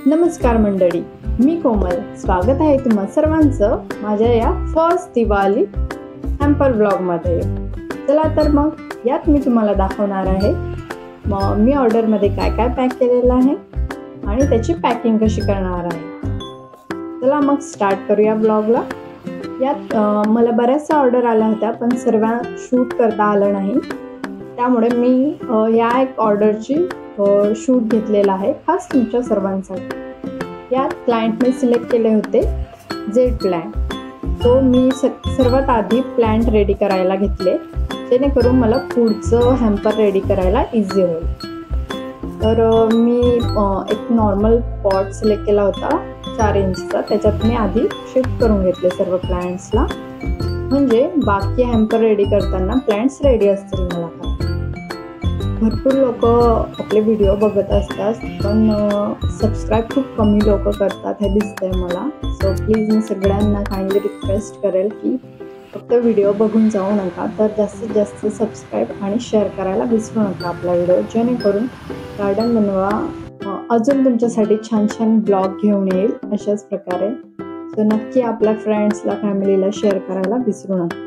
नमस्कार मंडळी, मी कोमल. स्वागत आहे तुम्हा सर्वांचं माझ्या या फर्स्ट दिवाळी हॅम्पर ब्लॉगमध्ये. चला तर मग यात मी तुम्हाला दाखवणार आहे मग मी ऑर्डरमध्ये काय काय पॅक केलेलं आहे आणि त्याची पॅकिंग कशी करणार आहे. चला मग स्टार्ट करूया ब्लॉगला. यात मला बऱ्याचशा ऑर्डर आल्या होत्या पण सर्व शूट करता आलं नाही, त्यामुळे मी या एक ऑर्डरची शूट घेतलेला आहे खास तुमच्या सर्वांसाठी. यात क्लायंटने सिलेक्ट केले होते जेड प्लॅन्ट. तो मी सर्वात आधी प्लॅन्ट रेडी करायला घेतले, जेणेकरून मला पुढचं हॅम्पर रेडी करायला इझी होईल. तर मी एक नॉर्मल पॉट सिलेक्ट केला होता 4 इंचचा. त्याच्यात मी आधी शिफ्ट करून घेतले सर्व प्लॅन्ट्सला, म्हणजे बाकी हॅम्पर रेडी करताना प्लॅन्ट्स रेडी असतील. मला काय भरपूर लोक आपले व्हिडिओ बघत असतात पण सबस्क्राईब खूप कमी लोक करतात हे दिसतंय मला. सो प्लीज मी सगळ्यांना काइंडली रिक्वेस्ट करेल की फक्त व्हिडिओ बघून जाऊ नका, तर जास्तीत जास्त सबस्क्राईब आणि शेअर करायला विसरू नका आपला व्हिडिओ, जेणेकरून गार्डन बनवा अजून तुमच्यासाठी छान छान ब्लॉग घेऊन येईल अशाच प्रकारे. सो नक्की आपल्या फ्रेंड्सला फॅमिलीला शेअर करायला विसरू नका.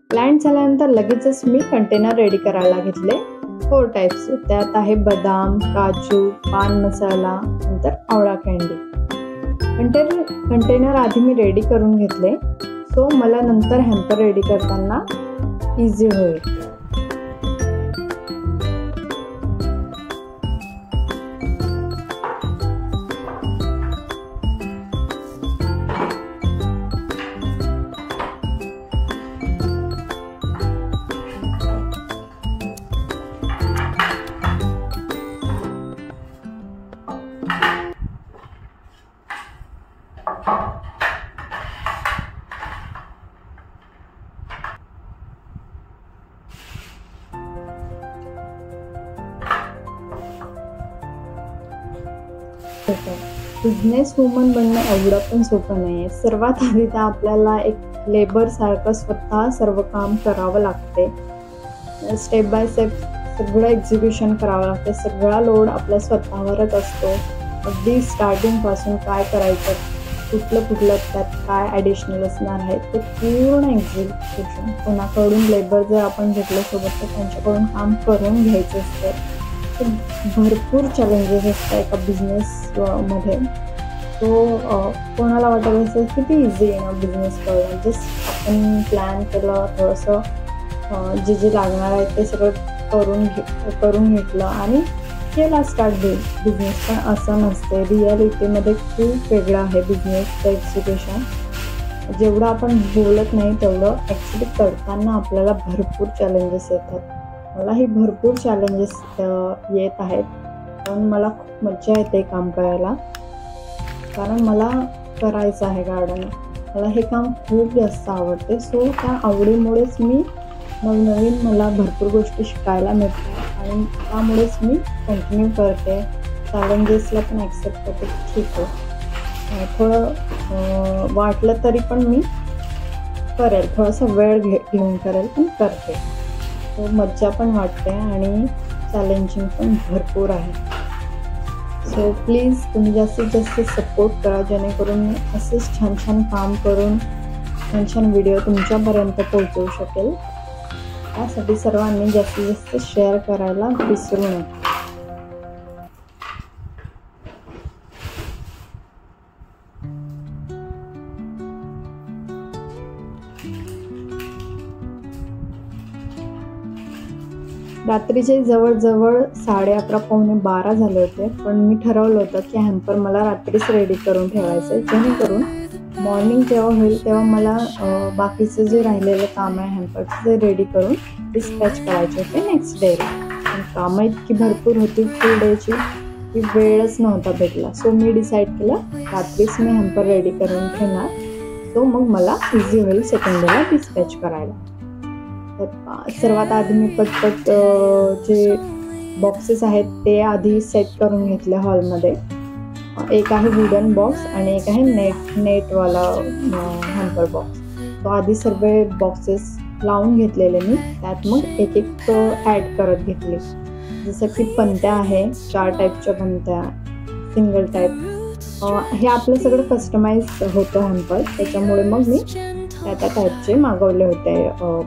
प्लॅन्ट झाल्यानंतर लगेचच मी कंटेनर रेडी करायला घेतले 4 टाईप्सचे. त्यात आहे बदाम, काजू, पान मसाला, नंतर आवळा कँडी. कंटेनर आधी मी रेडी करून घेतले, सो मला नंतर हॅम्पर रेडी करताना इझी होईल. बिझनेस वुमन बनणं एवढं पण सोपं नाही आहे. सर्वात आधी तर आपल्याला एक लेबर सारखं स्वतः सर्व काम करावं लागते. स्टेप बाय स्टेप सगळं एक्झिक्युशन करावं लागते. सगळा लोड आपल्या स्वतःवरच असतो. अगदी स्टार्टिंगपासून काय करायचं, कुठलं त्यात काय ॲडिशनल असणार आहे ते पूर्ण एक्झिक्युशन. कोणाकडून लेबर जर आपण घेतलं सोबत तर त्यांच्याकडून काम करून घ्यायचं असतं. भरपूर चॅलेंजेस असतात एका बिझनेसमध्ये. तो कोणाला वाटत असेल किती इझी आहे ना बिझनेस करणं. जस्ट आपण प्लॅन केलं, थोडंसं जे लागणार आहे ते सगळं करून घेतलं आणि केला स्टार्ट बिझनेस. पण असं नसते. रिॲलिटीमध्ये खूप वेगळं आहे बिझनेसचं एक्झिक्युशन. जेवढं आपण बोलत नाही तेवढं ॲक्च्युली करताना आपल्याला भरपूर चॅलेंजेस येतात. मलाही भरपूर चॅलेंजेस येत आहेत, पण मला खूप मजा येते काम करायला, कारण मला करायचं आहे गार्डन. मला हे काम खूप जास्त आवडते. सो त्या आवडीमुळेच मी नवनवीन मला भरपूर गोष्टी शिकायला मिळतात आणि त्यामुळेच मी कंटिन्यू करते. चॅलेंजेसला पण ॲक्सेप्ट करते. ठीक आहे, थोडं वाटलं तरी पण मी करेल, थोडासा वेळ घेऊन करेल, पण करते. तो मज्जा पण वाटते आणि चॅलेंजिंग पण भरपूर आहे. सो प्लीज तुम्ही जास्तीत जास्त सपोर्ट करा, जेणेकरून मी असेच छान छान काम करून छान छान व्हिडिओ तुमच्यापर्यंत पोहोचवू शकेल. त्यासाठी सर्वांनी जास्तीत जास्त शेअर करायला विसरू नका. रात्रीचे जवळजवळ 11:30 पावणे 12 झाले होते, पण मी ठरवलं होतं की हॅम्पर मला रात्रीच रेडी करून ठेवायचं आहे, जेणेकरून मॉर्निंग जेव्हा होईल तेव्हा मला बाकीचं जे राहिलेलं काम आहे हॅम्परचं ते रेडी करून डिस्पॅच करायचे होते नेक्स्ट डेला. पण कामं इतकी भरपूर होती फुल डेची की वेळच नव्हता भेटला. सो मी डिसाईड केलं रात्रीच मी हॅम्पर रेडी करून ठेवणार, सो मग मला इझी होईल सेकंड डेला डिस्पॅच करायला. तर सर्वात आधी मी पटपट जे बॉक्सेस आहेत ते आधी सेट करून घेतले हॉलमध्ये. एक आहे वुडन बॉक्स आणि एक आहे नेटवाला हॅम्पर बॉक्स. तो आधी सर्व बॉक्सेस लावून घेतलेले मी, त्यात मग एक एक ॲड करत घेतले. जसं की पणत्या आहे, 4 टाईपच्या पणत्या, सिंगल टाईप. हे आपलं सगळं कस्टमाइज होतं हॅम्पर, त्याच्यामुळे मग मी त्या टाईपचे मागवले होते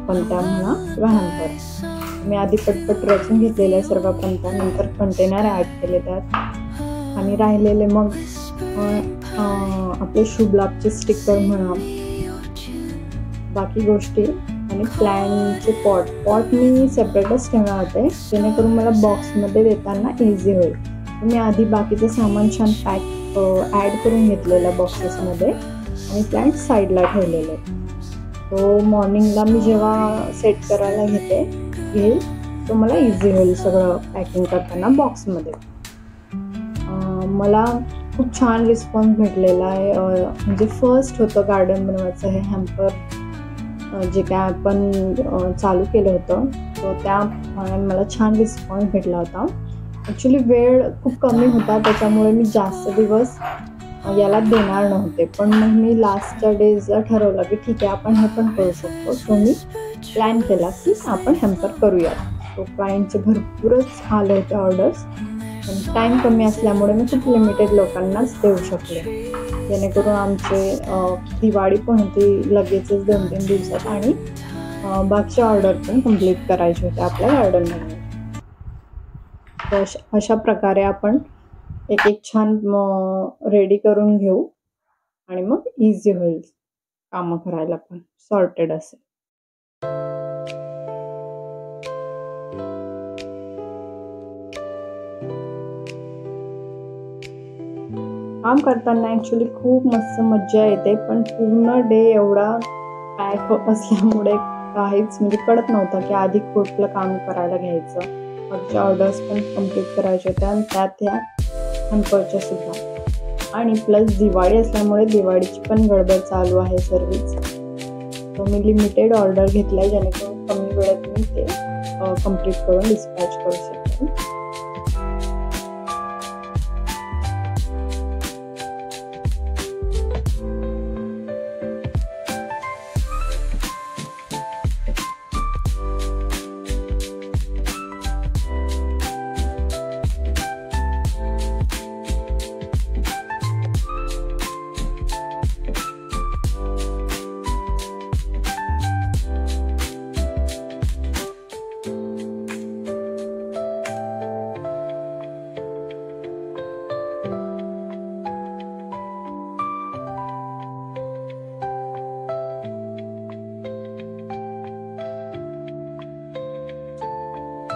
पणत्या म्हणा किंवा हॅम्पर. मी आधी पटपट रचून घेतलेल्या सर्व पणत्या, नंतर कंटेनर ॲड केले त्यात आणि राहिलेले मग आपले शुभ लाभचे स्टिकर म्हणा, बाकी गोष्टी आणि प्लॅनचे पॉट मी सेपरेटच ठेवणार होते, जेणेकरून मला बॉक्समध्ये देताना इझी होईल. मी आधी बाकीचं सामान छान ॲड करून घेतलेलं बॉक्सेसमध्ये आणि प्लॅन्ट साईडला ठेवलेले. तो मॉर्निंगला मी जेव्हा सेट करायला घेईल तो मला इझी होईल सगळं पॅकिंग करताना बॉक्समध्ये. मला खूप छान रिस्पॉन्स भेटलेला आहे. म्हणजे फर्स्ट होतं गार्डन बनवायचं हे हॅम्पर जे काय आपण चालू केलं होतं, तो त्या मला छान रिस्पॉन्स भेटला होता. ॲक्च्युली वेळ खूप कमी होता, त्याच्यामुळे मी जास्त दिवस याला देणार नव्हते, पण मग मी लास्टच्या डेजला ठरवलं की ठीक आहे आपण हे पण करू शकतो. सो मी प्लॅन केला की आपण हॅम्पर करूया. तो क्लायंटचे भरपूरच आले होते ऑर्डर्स आणि टाईम कमी असल्यामुळे मी खूप लिमिटेड लोकांनाच देऊ शकले, जेणेकरून आमचे दिवाळी पण होती लगेचच 2-3 दिवसात आणि बाकीच्या ऑर्डर पण कंप्लीट करायचे होते आपल्या गार्डनमध्ये. तर अशा प्रकारे आपण एक छान रेडी करून घेऊ आणि मग इझी होईल कामं करायला पण, सॉर्टेड असेल. काम करताना ॲक्च्युली खूप मस्त मज्जा येते, पण पूर्ण डे एवढा पॅक असल्यामुळे काहीच म्हणजे कळत नव्हतं की आधी कुठलं काम करायला घ्यायचं. बाकीच्या ऑर्डर्स पण कंप्लीट करायच्या होत्या आणि त्यात ह्या हॅम्परच्या सुद्धा. आणि प्लस दिवाळी असल्यामुळे दिवाळीची पण गडबड चालू आहे सर्वच. तो मी लिमिटेड ऑर्डर घेतला आहे, जेणेकरून कमी वेळात मी ते कंप्लीट करून डिस्पॅच करू शकते.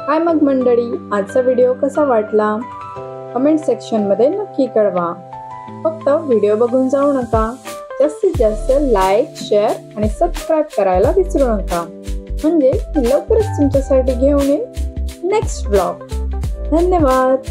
काय मग मंडळी, आजचा व्हिडिओ कसा वाटला कमेंट सेक्शनमध्ये नक्की कळवा. फक्त व्हिडिओ बघून जाऊ नका, जास्तीत जास्त लाईक, शेअर आणि सबस्क्राईब करायला विसरू नका, म्हणजे लवकरच तुमच्यासाठी घेऊन येईल नेक्स्ट ब्लॉग. धन्यवाद.